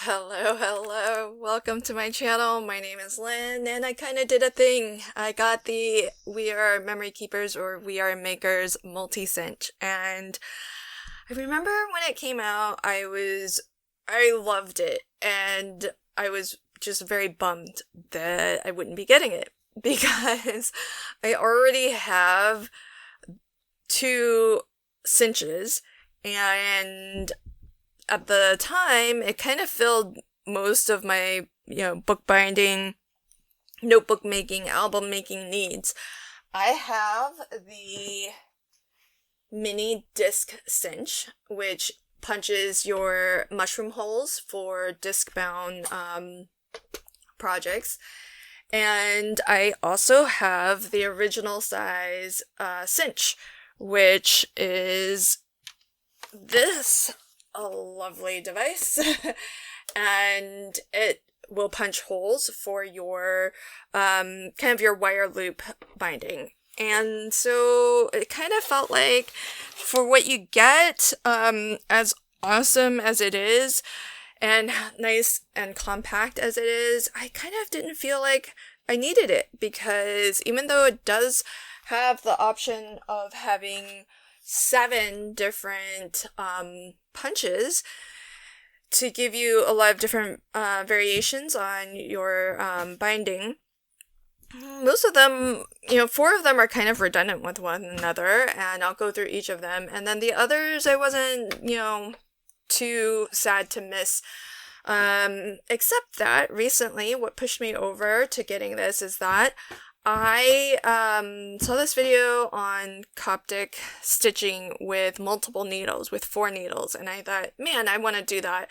Hello. Welcome to my channel. My name is Lynn, and I kind of did a thing. I got the We Are Memory Keepers or We Are Makers MultiCinch, and I remember when it came out, I loved it, and I was just very bummed that I wouldn't be getting it because I already have two cinches, and at the time, it kind of filled most of my, bookbinding, notebook making, album making needs. I have the mini disc cinch, which punches your mushroom holes for disc bound projects. And I also have the original size cinch, which is this a lovely device. And it will punch holes for your kind of your wire loop binding. And so it kind of felt like for what you get, as awesome as it is and nice and compact as it is, I kind of didn't feel like I needed it, because even though it does have the option of having 7 different punches to give you a lot of different variations on your binding, most of them, 4 of them are kind of redundant with one another, and I'll go through each of them. And then the others, I wasn't, too sad to miss. Except that recently, what pushed me over to getting this is that I saw this video on Coptic stitching with multiple needles, with 4 needles, and I thought, man, I want to do that.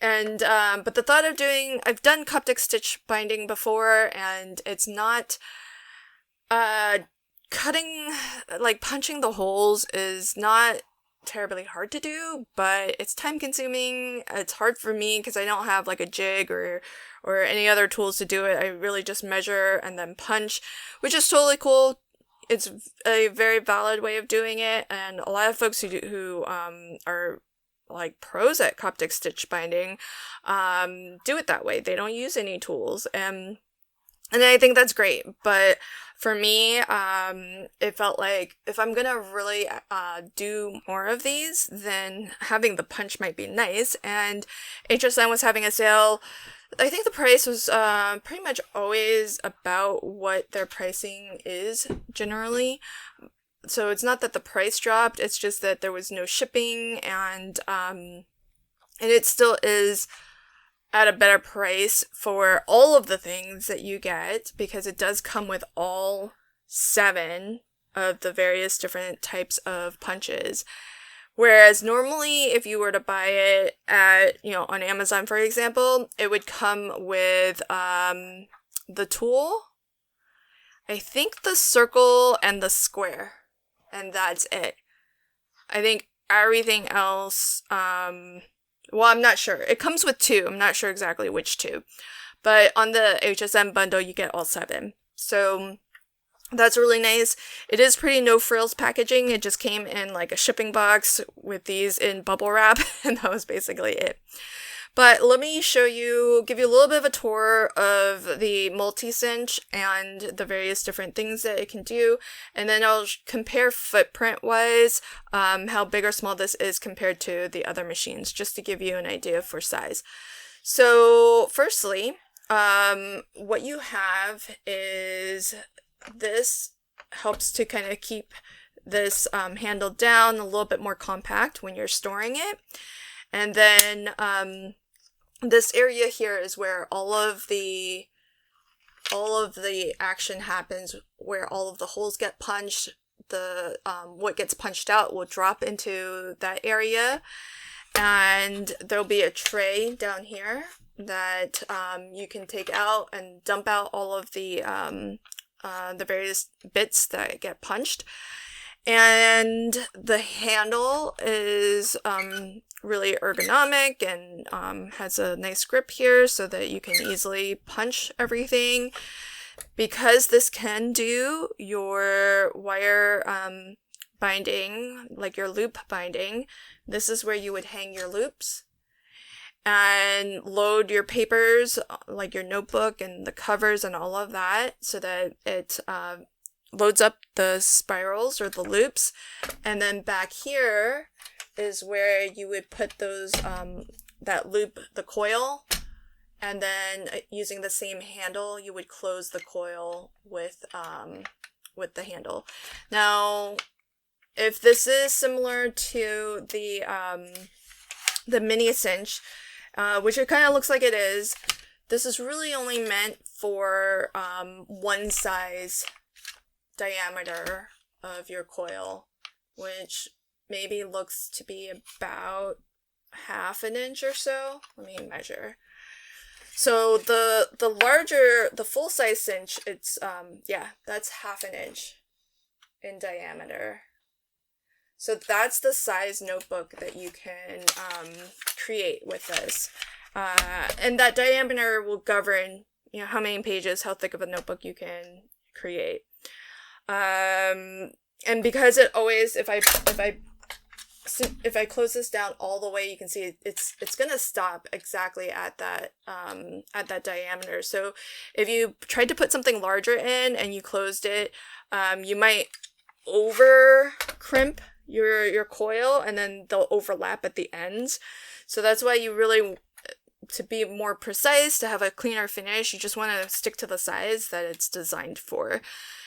And but the thought of I've done Coptic stitch binding before, and it's not cutting, like punching the holes is not terribly hard to do, but it's time consuming. It's hard for me because I don't have like a jig or any other tools to do it. I really just measure and then punch, which is totally cool. It's a very valid way of doing it, and a lot of folks who are like pros at Coptic stitch binding do it that way. They don't use any tools, and I think that's great. But for me, it felt like if I'm gonna really do more of these, then having the punch might be nice. And HSN was having a sale. I think the price was pretty much always about what their pricing is generally. So it's not that the price dropped, it's just that there was no shipping, and it still is at a better price for all of the things that you get, because it does come with all 7 of the various different types of punches. Whereas normally, if you were to buy it at, on Amazon, for example, it would come with the tool, I think the circle and the square, and that's it. I think everything else, I'm not sure. It comes with 2. I'm not sure exactly which 2. But on the HSN bundle, you get all 7. So that's really nice. It is pretty no frills packaging. It just came in like a shipping box with these in bubble wrap, and that was basically it. But let me give you a little bit of a tour of the MultiCinch and the various different things that it can do, and then I'll compare footprint-wise how big or small this is compared to the other machines, just to give you an idea for size. So, firstly, what you have is this helps to kind of keep this handle down, a little bit more compact when you're storing it. And then this area here is where all of the action happens, where all of the holes get punched. The what gets punched out will drop into that area, and there'll be a tray down here that you can take out and dump out all of the various bits that get punched. And the handle is really ergonomic and has a nice grip here so that you can easily punch everything. Because this can do your wire binding, like your loop binding, this is where you would hang your loops. and load your papers, like your notebook and the covers and all of that, so that it loads up the spirals or the loops. And then back here is where you would put those, that loop, the coil, and then using the same handle, you would close the coil with the handle. Now, if this is similar to the MultiCinch, which it kind of looks like it is, this is really only meant for one size diameter of your coil, which maybe looks to be about 1/2 inch or so. Let me measure. So the larger, the full size cinch, it's that's 1/2 inch in diameter. So that's the size notebook that you can create with this. And that diameter will govern, how many pages, how thick of a notebook you can create. And because it always, if I close this down all the way, you can see it's gonna stop exactly at that diameter. So if you tried to put something larger in and you closed it, you might over crimp your coil, and then they'll overlap at the ends. So that's why you really, to be more precise, to have a cleaner finish, you just want to stick to the size that it's designed for.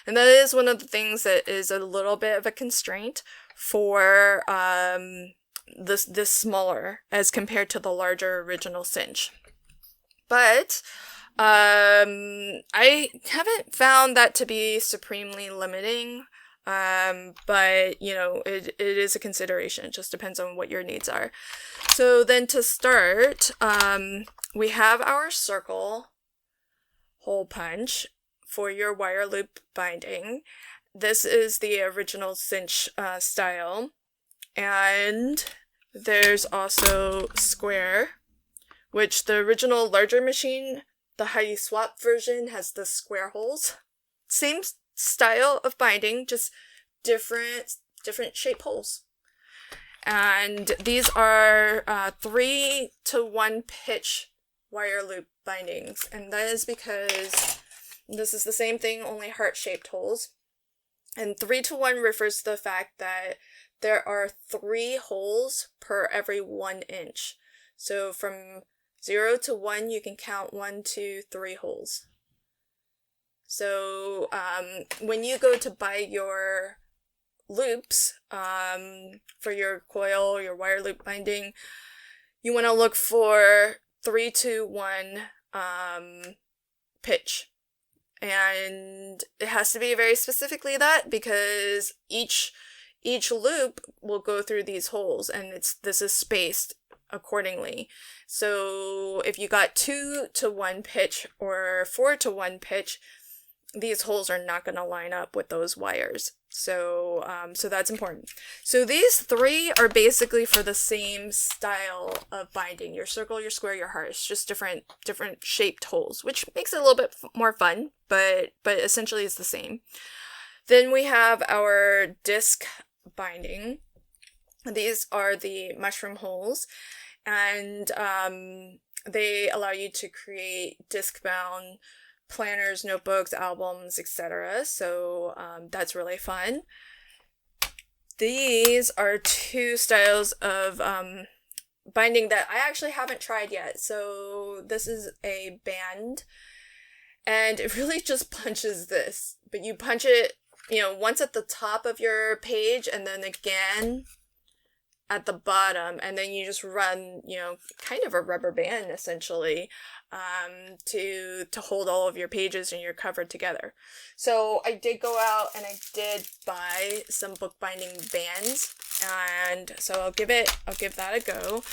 And that is one of the things that is a little bit of a constraint for this smaller as compared to the larger original cinch. But I haven't found that to be supremely limiting. But it is a consideration. It just depends on what your needs are. So then to start, we have our circle hole punch for your wire loop binding. This is the original cinch style. And there's also square, which the original larger machine, the Heidi Swap version, has the square holes. Same style of binding, just different shape holes. And these are 3-to-1 pitch wire loop bindings, and that is because this is the same thing, only heart-shaped holes. And 3-to-1 refers to the fact that there are 3 holes per every 1 inch. So from 0 to 1, you can count 1, 2, 3 holes. So when you go to buy your loops for your coil, your wire loop binding, you want to look for 3-to-1 pitch. And it has to be very specifically that, because each loop will go through these holes, and this is spaced accordingly. So if you got 2-to-1 pitch or 4-to-1 pitch, these holes are not going to line up with those wires. So that's important. So these 3 are basically for the same style of binding: your circle, your square, your heart. It's just different shaped holes, which makes it a little bit more fun, but essentially it's the same. Then we have our disc binding. These are the mushroom holes, and they allow you to create disc-bound planners, notebooks, albums, etc. So that's really fun. These are 2 styles of binding that I actually haven't tried yet. So this is a band, and it really just punches this, but you punch it, once at the top of your page and then again at the bottom, and then you just run, kind of a rubber band essentially, to hold all of your pages and your cover together. So I did go out and I did buy some bookbinding bands, and so I'll give that a go.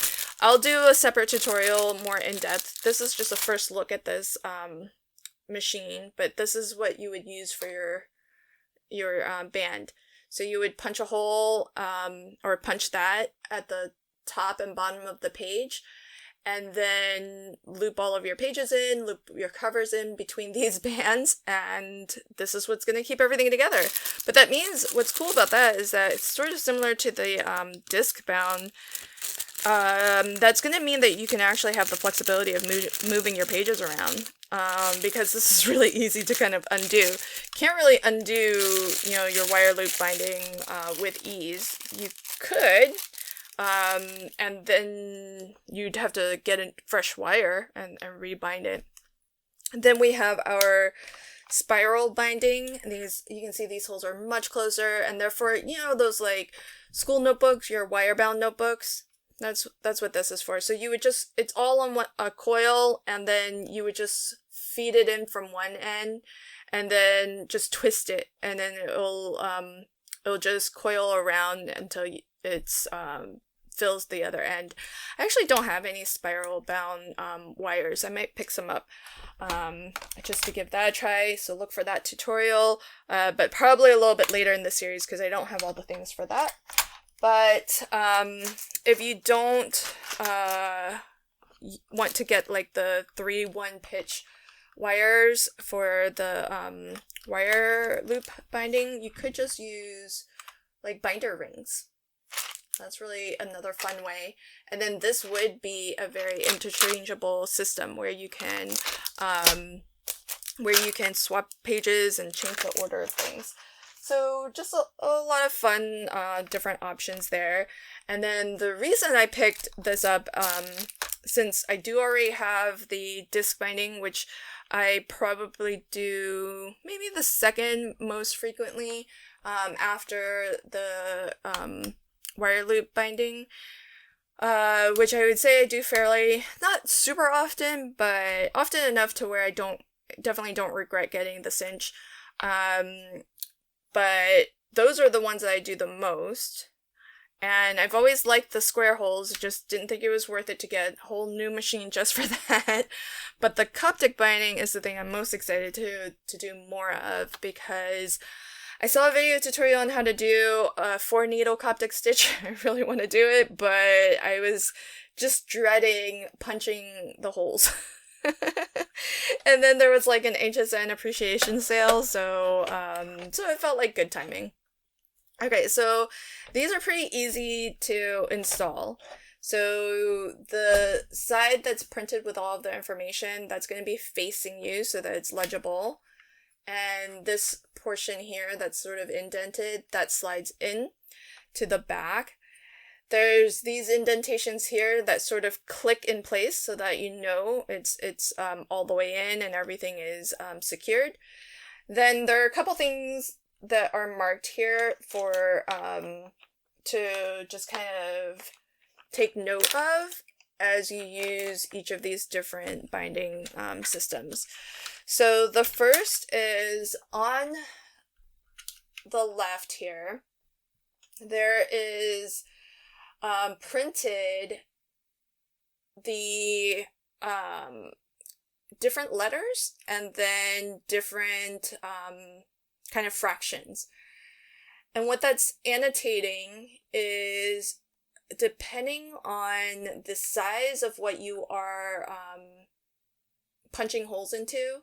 I'll do a separate tutorial more in depth. This is just a first look at this machine, but this is what you would use for your band. So you would punch a hole, or punch that at the top and bottom of the page, and then loop all of your pages in, loop your covers in between these bands, and this is what's going to keep everything together. But that means, what's cool about that is that it's sort of similar to the disc bound that's going to mean that you can actually have the flexibility of moving your pages around, because this is really easy to kind of undo. Can't really undo, your wire loop binding with ease. You could, and then you'd have to get a fresh wire and rebind it. And then we have our spiral binding. These, you can see these holes are much closer, and therefore, those like school notebooks, your wire-bound notebooks, that's what this is for. So you would just, it's all on a coil, and then you would just feed it in from one end, and then just twist it, and then it'll just coil around until it's fills the other end. I actually don't have any spiral bound wires. I might pick some up just to give that a try, so look for that tutorial, but probably a little bit later in the series because I don't have all the things for that. But if you don't want to get like the 3-1 pitch wires for the wire loop binding, you could just use like binder rings. That's really another fun way. And then this would be a very interchangeable system where you can swap pages and change the order of things. So just a lot of fun different options there. And then the reason I picked this up, since I do already have the disc binding, which I probably do maybe the second most frequently after the wire loop binding, which I would say I do fairly, not super often, but often enough to where I definitely don't regret getting the cinch. But those are the ones that I do the most. And I've always liked the square holes, just didn't think it was worth it to get a whole new machine just for that. But the Coptic binding is the thing I'm most excited to do more of, because I saw a video tutorial on how to do a 4-needle Coptic stitch. I really want to do it, but I was just dreading punching the holes. And then there was like an HSN appreciation sale, so it felt like good timing. Okay, so these are pretty easy to install. So the side that's printed with all of the information, that's going to be facing you so that it's legible. And this portion here that's sort of indented, that slides in to the back. There's these indentations here that sort of click in place so that it's all the way in and everything is secured. Then there are a couple things that are marked here for to just kind of take note of as you use each of these different binding systems. So the first is on the left here. There is printed the different letters and then different kind of fractions. And what that's annotating is, depending on the size of what you are punching holes into,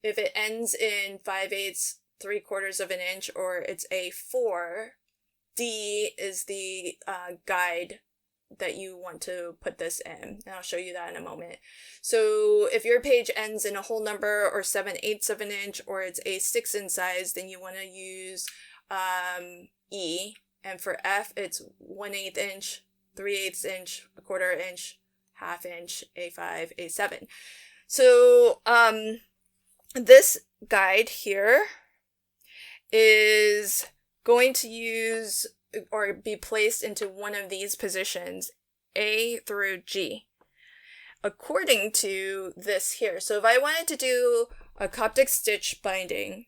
if it ends in 5/8, 3/4 of an inch, or it's A4, D is the guide that you want to put this in, and I'll show you that in a moment. So if your page ends in a whole number or 7/8 of an inch, or it's A6 in size, then you want to use E, and for F it's 1/8 inch, 3/8 inch, 1/4 inch, 1/2 inch, A5, A7. So this guide here is going to use or be placed into one of these positions, A through G, according to this here. So if I wanted to do a Coptic stitch binding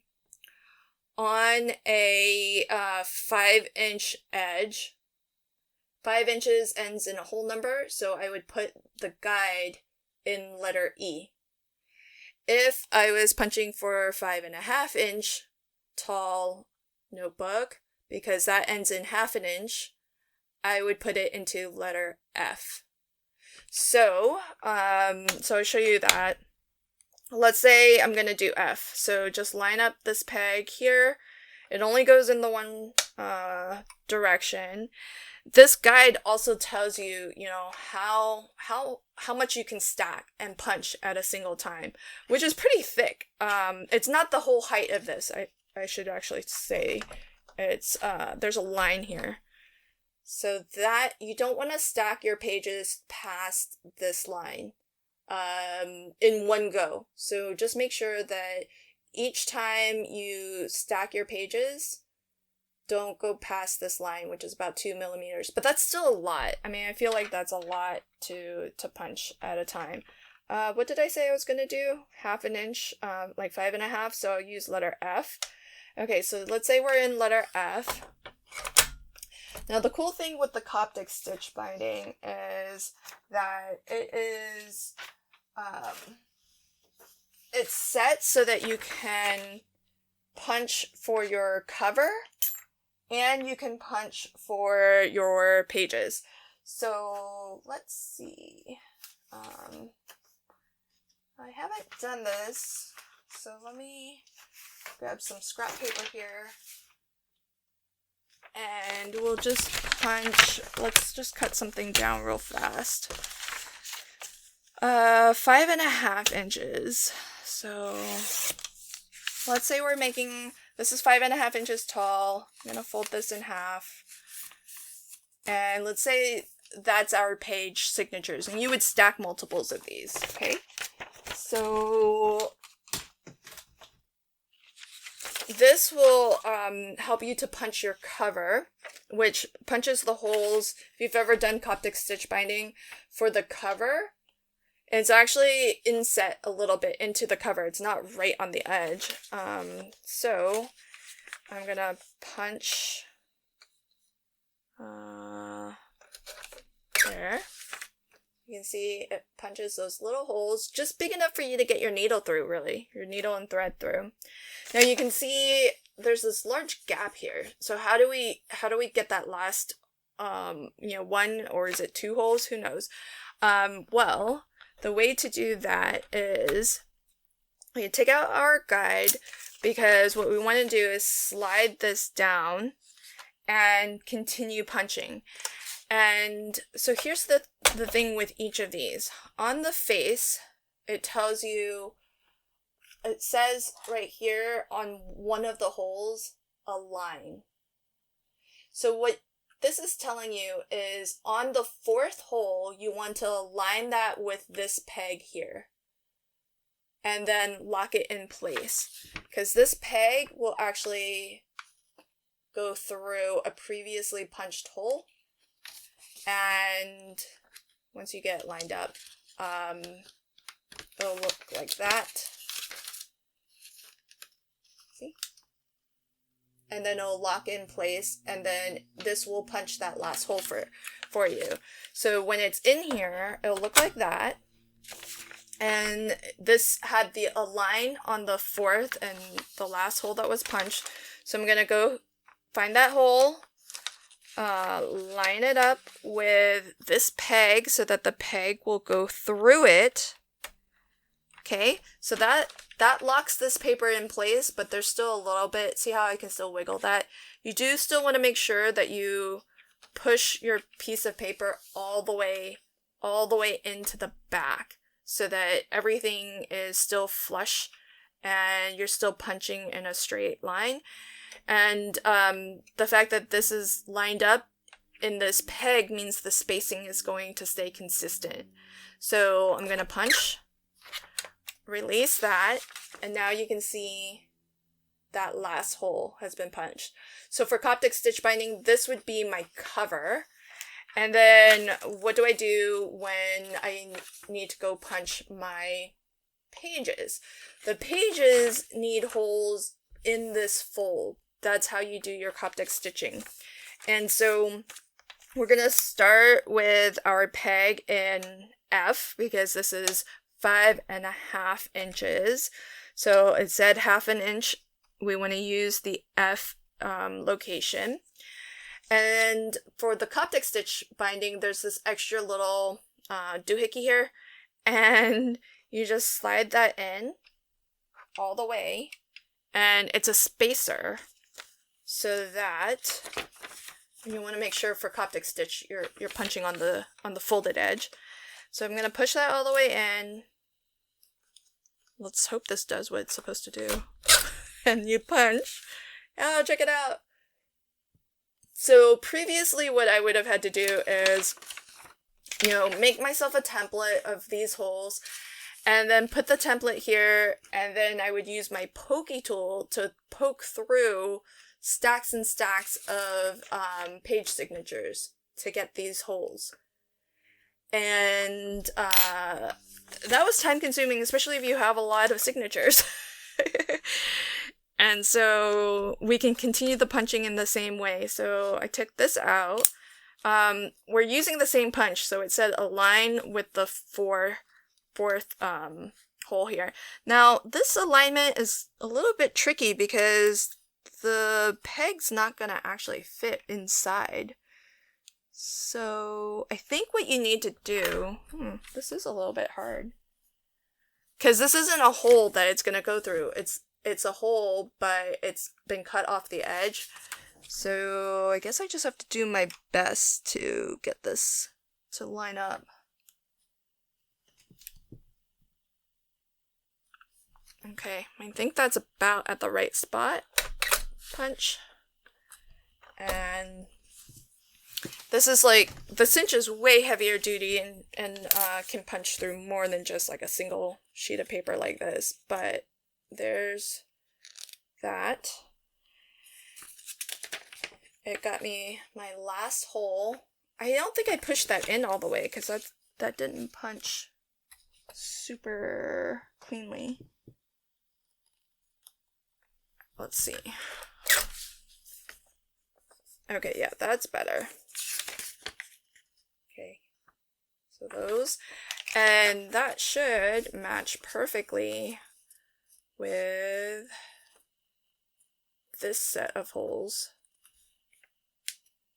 on a 5-inch edge, 5 inches ends in a whole number, so I would put the guide in letter E. If I was punching for 5.5 inch tall notebook, because that ends in 1/2 inch, I would put it into letter F. So I'll show you that. Let's say I'm going to do F. So just line up this peg here It only goes in the one direction. This guide also tells you, you know, how much you can stack and punch at a single time, which is pretty thick. It's not the whole height of this. I should actually say it's there's a line here. So that you don't want to stack your pages past this line in one go. So just make sure that each time you stack your pages, don't go past this line, which is about 2 millimeters. But that's still a lot. I mean, I feel like that's a lot to punch at a time. What did I say I was going to do? 1/2 inch, like 5.5. So I'll use letter F. Okay, so let's say we're in letter F. Now, the cool thing with the Coptic stitch binding is that it is, it's set so that you can punch for your cover and you can punch for your pages. So let's see. I haven't done this, so let me grab some scrap paper here. And we'll just punch, let's just cut something down real fast. 5.5 inches. So let's say we're making, this is 5.5 inches tall. I'm gonna fold this in half. And let's say that's our page signatures, and you would stack multiples of these, okay? So this will help you to punch your cover, which punches the holes. If you've ever done Coptic stitch binding for the cover, it's actually inset a little bit into the cover. It's not right on the edge. So I'm gonna punch there. You can see it punches those little holes, just big enough for you to get your needle through, really. Your needle and thread through. Now you can see there's this large gap here. So how do we get that last, one, or is it 2 holes? Who knows? Well, the way to do that is we can take out our guide, because what we want to do is slide this down and continue punching. And so here's the thing with each of these. On the face, it tells you, it says right here on one of the holes, a line. So what this is telling you is on the 4th hole, you want to align that with this peg here. And then lock it in place. Because this peg will actually go through a previously punched hole. And once you get it lined up, it'll look like that. See? And then it'll lock in place, and then this will punch that last hole for you. So when it's in here, it'll look like that. And this had the align on the 4th and the last hole that was punched. So I'm gonna go find that hole. Line it up with this peg so that the peg will go through it. Okay, so that locks this paper in place, but there's still a little bit. See how I can still wiggle that? You do still want to make sure that you push your piece of paper all the way into the back, so that everything is still flush and you're still punching in a straight line. And the fact that this is lined up in this peg means the spacing is going to stay consistent. So I'm going to punch, release that, and now you can see that last hole has been punched. So for Coptic stitch binding, this would be my cover. And then what do I do when I need to go punch my pages? The pages need holes in this fold. That's how you do your Coptic stitching. And so we're going to start with our peg in F, because this is 5.5 inches. So it said 1/2 inch. We want to use the F location. And for the Coptic stitch binding, there's this extra little doohickey here. And you just slide that in all the way. And it's a spacer. so that you want to make sure for Coptic stitch you're punching on the folded edge. So I'm going to push that all the way in. Let's hope this does what it's supposed to do. And you punch. Oh, check it out. So previously what I would have had to do is, make myself a template of these holes and then put the template here, and then I would use my pokey tool to poke through stacks and stacks of page signatures to get these holes. And that was time consuming, especially if you have a lot of signatures. And so we can continue the punching in the same way. So I took this out. We're using the same punch, so it said align with the fourth hole here. Now this alignment is a little bit tricky because the peg's not gonna actually fit inside. So I think what you need to do, this is a little bit hard, because this isn't a hole that it's gonna go through. It's a hole, but it's been cut off the edge. So I guess I just have to do my best to get this to line up. Okay, I think that's about at the right spot. Punch. And this is like, the cinch is way heavier duty and can punch through more than just like a single sheet of paper like this. But there's that. It got me my last hole. I don't think I pushed that in all the way because that didn't punch super cleanly. Let's see. Okay, yeah, that's better. Okay, so those. And that should match perfectly with this set of holes.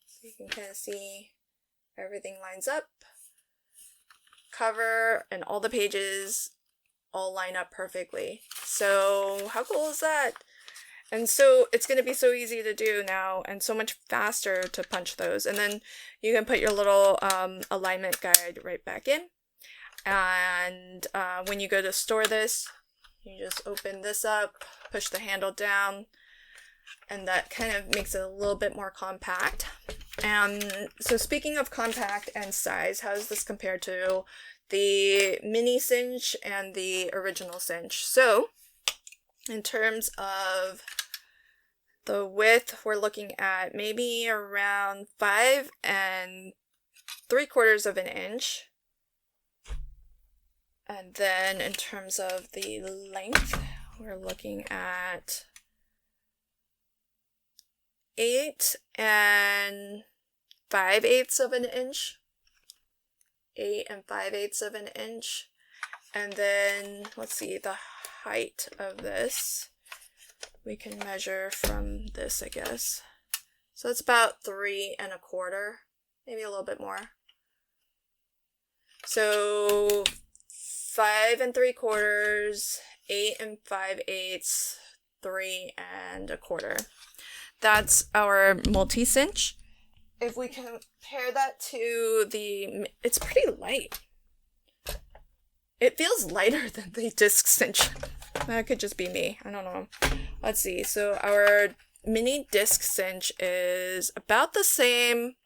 So you can kind of see everything lines up. Cover and all the pages all line up perfectly. So how cool is that? And so it's going to be so easy to do now and so much faster to punch those. And then you can put your little alignment guide right back in. And when you go to store this, you just open this up, push the handle down, and that kind of makes it a little bit more compact. And so speaking of compact and size, how does this compare to the mini cinch and the original cinch? So in terms of the width, we're looking at maybe around 5 3/4 of an inch. And then in terms of the length, we're looking at 8 5/8 of an inch. 8 5/8 of an inch. And then, let's see, the height of this, we can measure from this, I guess. So it's about 3 1/4, maybe a little bit more. So 5 3/4, 8 5/8, 3 1/4. That's our MultiCinch. If we compare that to it's pretty light. It feels lighter than the disc cinch. That could just be me. I don't know. Let's see. So our mini disc cinch is about the same.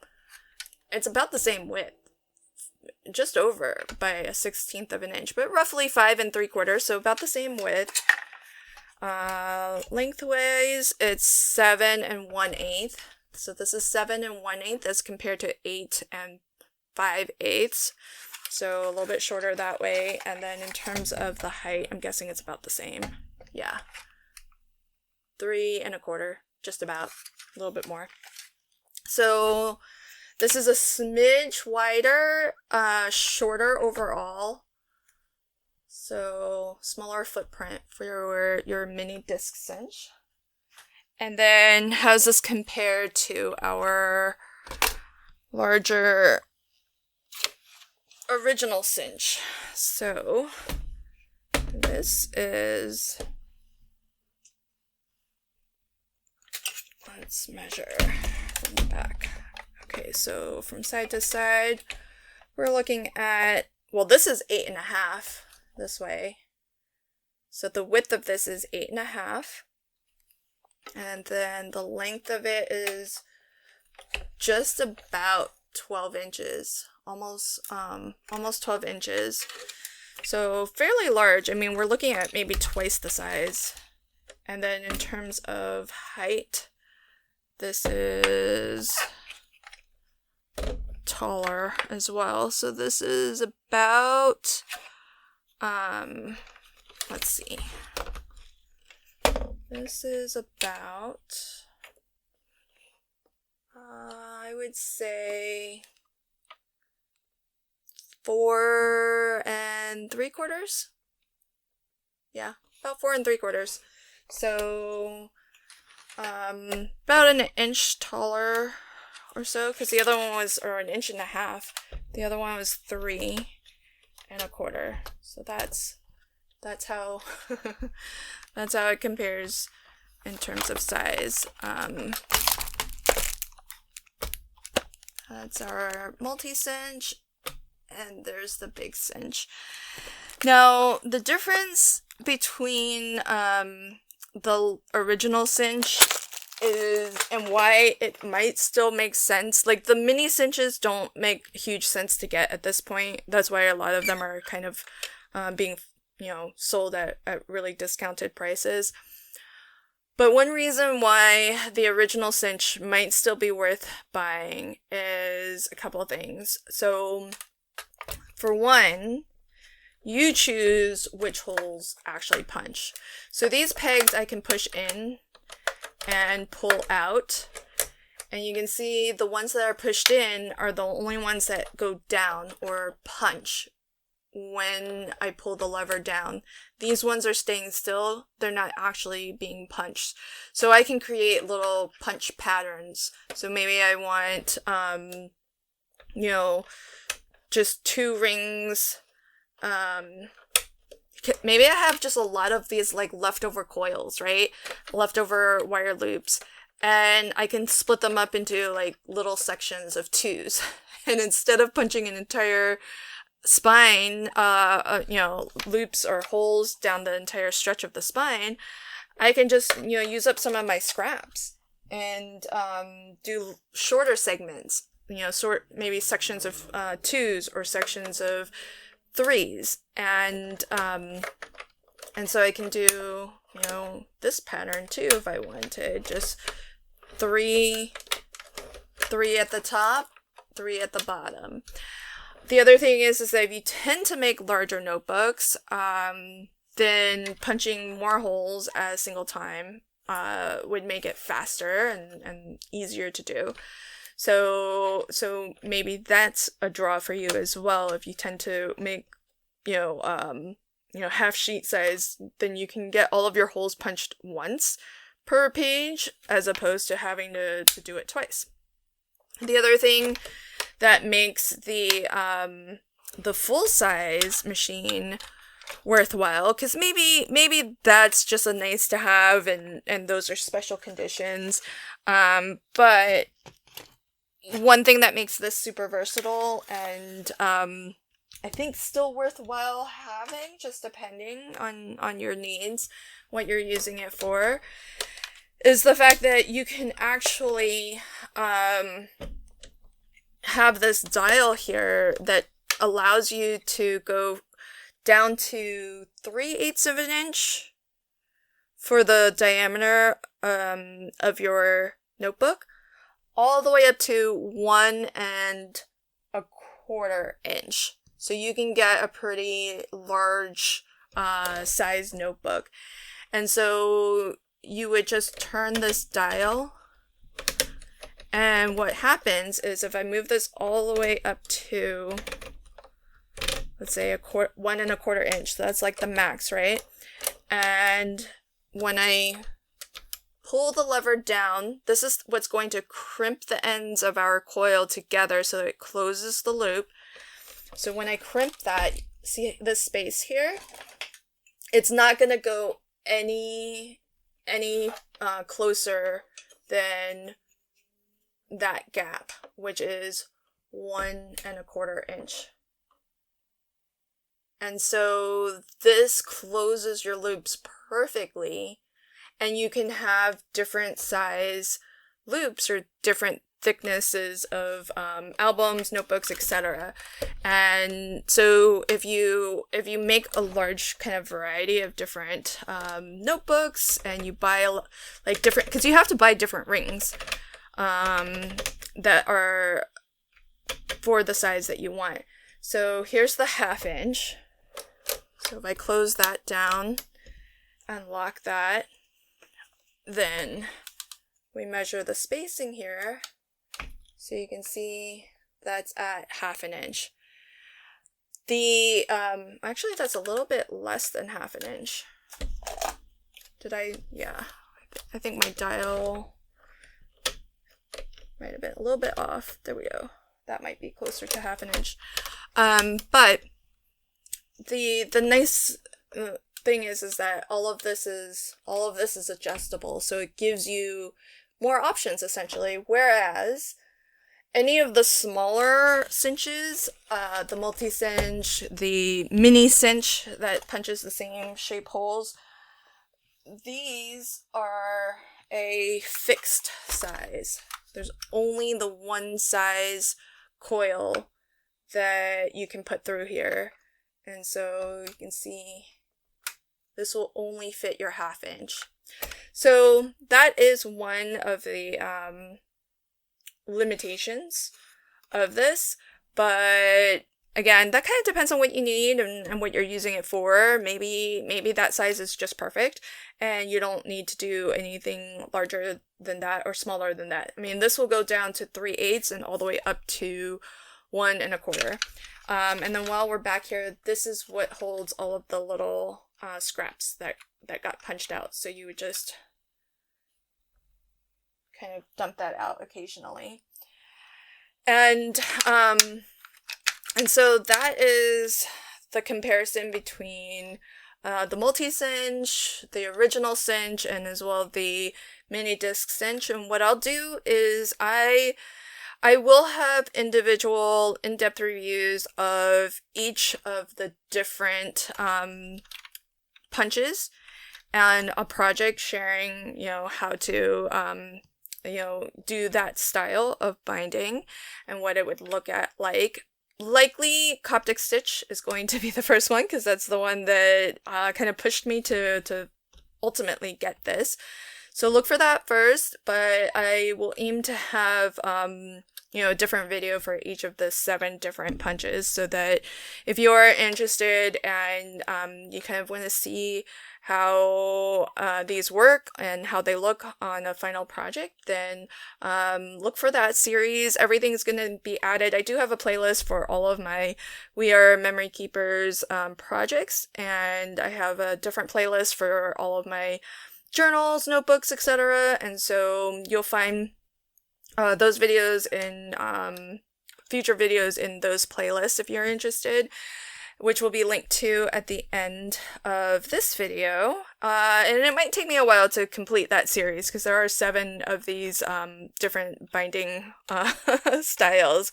It's about the same width. Just over by a 1/16 of an inch, but roughly 5 3/4, so about the same width. Lengthways, it's 7 1/8. So this is 7 1/8 as compared to 8 5/8. So a little bit shorter that way. And then in terms of the height, I'm guessing it's about the same. Yeah. 3 1/4, just about, a little bit more. So this is a smidge wider, shorter overall. So smaller footprint for your mini disc cinch. And then how does this compare to our larger original cinch? So this is, let's measure from the back. Okay, so from side to side, we're looking at, well, this is 8.5 this way. So the width of this is 8.5. And then the length of it is just about 12 inches, almost 12 inches. So fairly large. I mean, we're looking at maybe twice the size. And then in terms of height, this is taller as well. So this is about, let's see. This is about, I would say 4 3/4. Yeah, about 4 3/4. So, about an inch taller or so, because the other one was, or an inch and a half. The other one was 3 1/4. So that's how that's how it compares in terms of size. That's our MultiCinch, and there's the big cinch. Now, the difference between the original cinch is, and why it might still make sense, like the mini cinches don't make huge sense to get at this point. That's why a lot of them are kind of being, sold at really discounted prices. But one reason why the original cinch might still be worth buying is a couple of things. So, for one, you choose which holes actually punch. So these pegs I can push in and pull out. And you can see the ones that are pushed in are the only ones that go down or punch when I pull the lever down. These ones are staying still. They're not actually being punched. So I can create little punch patterns. So maybe I want, just 2 rings. Maybe I have just a lot of these like leftover coils, right? Leftover wire loops. And I can split them up into like little sections of 2s. And instead of punching an entire spine, loops or holes down the entire stretch of the spine, I can just, use up some of my scraps and do shorter segments, maybe sections of 2s or sections of 3s, and so I can do, this pattern too if I wanted, just 3 at the top, 3 at the bottom. The other thing is that if you tend to make larger notebooks, then punching more holes at a single time would make it faster and easier to do. So maybe that's a draw for you as well. If you tend to make, half sheet size, then you can get all of your holes punched once per page as opposed to having to do it twice. The other thing that makes the full size machine worthwhile, because maybe that's just a nice to have and those are special conditions, but one thing that makes this super versatile and I think still worthwhile having, just depending on your needs, what you're using it for, is the fact that you can actually have this dial here that allows you to go down to 3/8 of an inch for the diameter of your notebook, all the way up to 1 1/4 inch. So you can get a pretty large size notebook. And so you would just turn this dial, and what happens is if I move this all the way up to, let's say 1 1/4 inch, so that's like the max, right? And when I pull the lever down, this is what's going to crimp the ends of our coil together so that it closes the loop. So when I crimp that, see this space here? It's not going to go any closer than that gap, which is 1¼ inch. And so this closes your loops perfectly, and you can have different size loops or different thicknesses of albums, notebooks, etc. And so if you make a large kind of variety of different notebooks, and you buy like different, because you have to buy different rings that are for the size that you want. So here's the 1/2 inch. So if I close that down and lock that, then we measure the spacing here. So you can see that's at 1/2 inch. The, actually that's a little bit less than 1/2 inch. Yeah. I think my dial might have been a little bit off. There we go. That might be closer to 1/2 inch. But the nice thing is that all of this is adjustable, so it gives you more options essentially. Whereas any of the smaller cinches, the MultiCinch, the mini cinch that punches the same shape holes, these are a fixed size. There's only the one size coil that you can put through here. And so you can see this will only fit your 1/2 inch. So that is one of the limitations of this. But again, that kind of depends on what you need and what you're using it for. Maybe that size is just perfect and you don't need to do anything larger than that or smaller than that. I mean, this will go down to 3/8 and all the way up to 1¼ and then while we're back here, this is what holds all of the little scraps that got punched out. So you would just kind of dump that out occasionally. And so that is the comparison between the MultiCinch, the original cinch, and as well the mini disc cinch. And what I'll do is I will have individual in-depth reviews of each of the different punches and a project sharing, how to, do that style of binding and what it would look at like. Likely Coptic Stitch is going to be the first one because that's the one that kind of pushed me to ultimately get this. So look for that first, but I will aim to have a different video for each of the 7 different punches, so that if you're interested and you kind of want to see how these work and how they look on a final project, then look for that series. Everything's going to be added. I do have a playlist for all of my We Are Memory Keepers projects, and I have a different playlist for all of my journals, notebooks, etc. And so you'll find those videos in future videos in those playlists if you're interested, which will be linked to at the end of this video. And it might take me a while to complete that series because there are 7 of these different binding styles.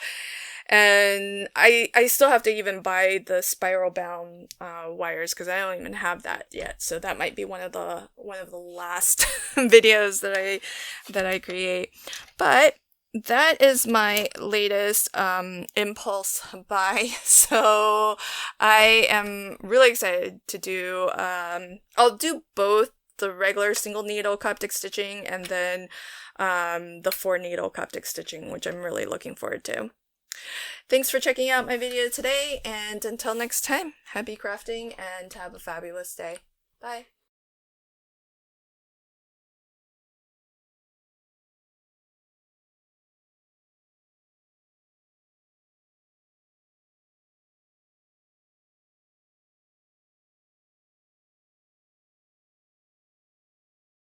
And I still have to even buy the spiral bound wires because I don't even have that yet. So that might be one of the last videos that I create. But that is my latest impulse buy. So I am really excited to do. I'll do both the regular single needle Coptic stitching and then the 4 needle Coptic stitching, which I'm really looking forward to. Thanks for checking out my video today, and until next time, happy crafting and have a fabulous day. Bye.